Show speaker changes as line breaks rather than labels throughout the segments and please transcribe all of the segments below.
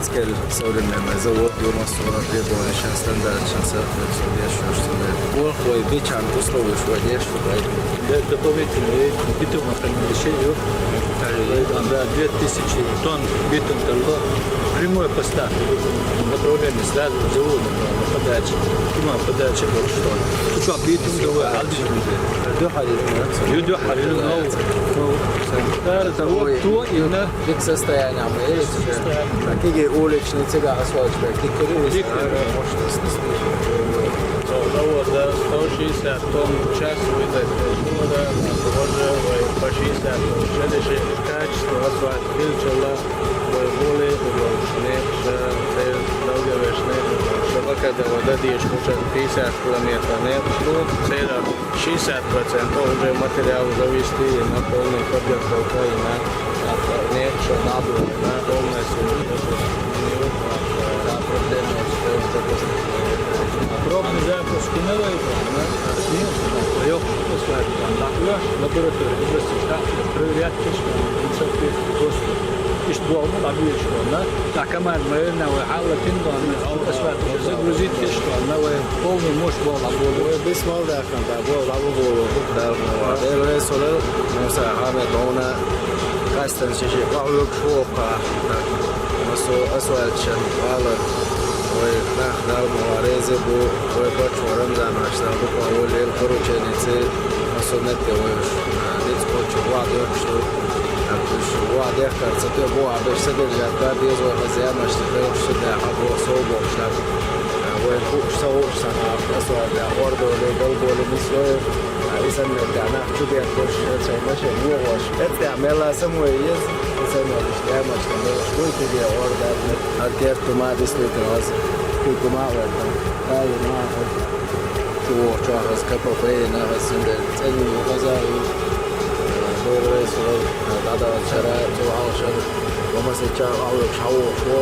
Ницкель современный завод, Юмасура, Приборищен, Стандартищен, Соответствующий, Ой, Бичан, условия, что одежду,
Дополнительные битумные помещения, 2000 тонн битум только прямой поставки направление сразу в завод на подаче. Кима подача больше тонн. Только битум довольно один. Юдо халил это вот то и на
Дик состояние мы какие уличные тебя асфальт, какие
завод 160 тонн в час выдать года, тоже по 60 тонн. Следующее качество асфальт фильчела, более удобные, долговечные. Когда вода дишь, уже 50 километров нет, цель 60% уже материал завести на полный подготовку и на нет, что надо, на полностью.
пробный запуск новый, лаборатория, проверять, что اشتباه طبيعي شلونه تاع كمان ما لنا وحاله تنضم اسمع زيد شلونه وقوم مش بولا بولا
بسم الله الرحمن الرحيم ده سولر موسى حامد هنا كاستن شيء قالوا شوقة أسوأ شن قالوا ونحن موارزة بو وبتش ورمزان عشان بكرة أول الخروج نتسي مسونت ويش نتسكوتش واحد يرشلو واحد يحكر ستة بو عبش سدر جاكار بيزو غزيان مشتغل شدة عبو صوب وشلون وينفوش سووش سنة أسوأ الأورد ولا قلب ولا مسوي إذا نرجعنا شو بيكوش شيء ماشي مو واش استعملها سموه يز سموه الاستعمال مشتغل شو تبي أورد أكيد ما دستيت راس كل ما ورد هاي ما شو شخص كبرين هذا سند تاني غزاي دور رئيس هذا الشراء شو عاشر وما سجى أول شو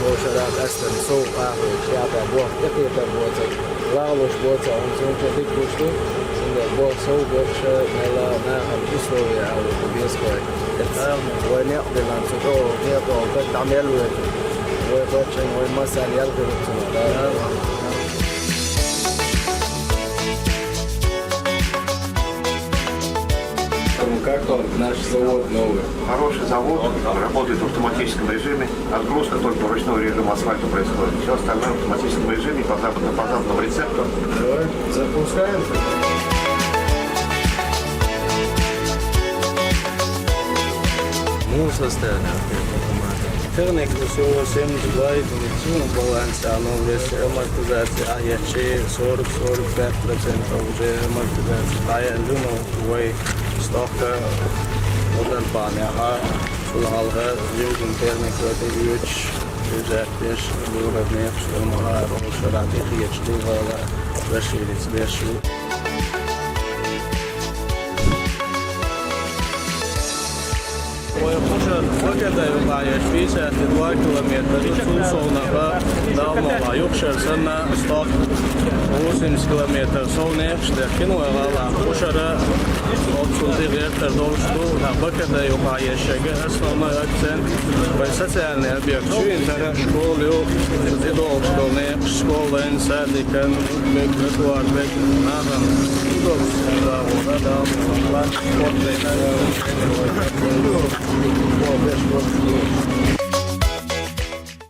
هو شراء أصلا سوق أهل شيء أبوه يكيد أبوه راغلوش بوتا ونسون كديك بوشتو سند أبوه سوق بوشة نلا ناهم إسلوية أو بيسكوي ونقدر نسوقه نقدر بتعمل وبتشين والمسال يلقي بتسمع Как наш завод новый?
Хороший завод, работает в автоматическом режиме. Отгрузка только ручного режима асфальта происходит. Все остальное в автоматическом режиме по западному рецепту.
Давай запускаем. Ну, состояние.
Техника всего 72 единицы, баланс, оно весь амортизация, а я 40-45% уже амортизация. А я думаю, вы stokka odan paneha sulhalha jugum technika det üzetés lóradnék stomaháról sorát hietstóval vesélից vesül. Pagaidā ir 52 km Sulsolnava Dalmolā Jukšersana stok 200 km Solniekšte Kinuelālā Pušara 32 hektar dolstu na Pagaidā iešega основной акцент vai sociālnie objekti švīntara školu idolškolnieks skolēni sēdikan meklētuvār nāram udobs dāvu sportēnā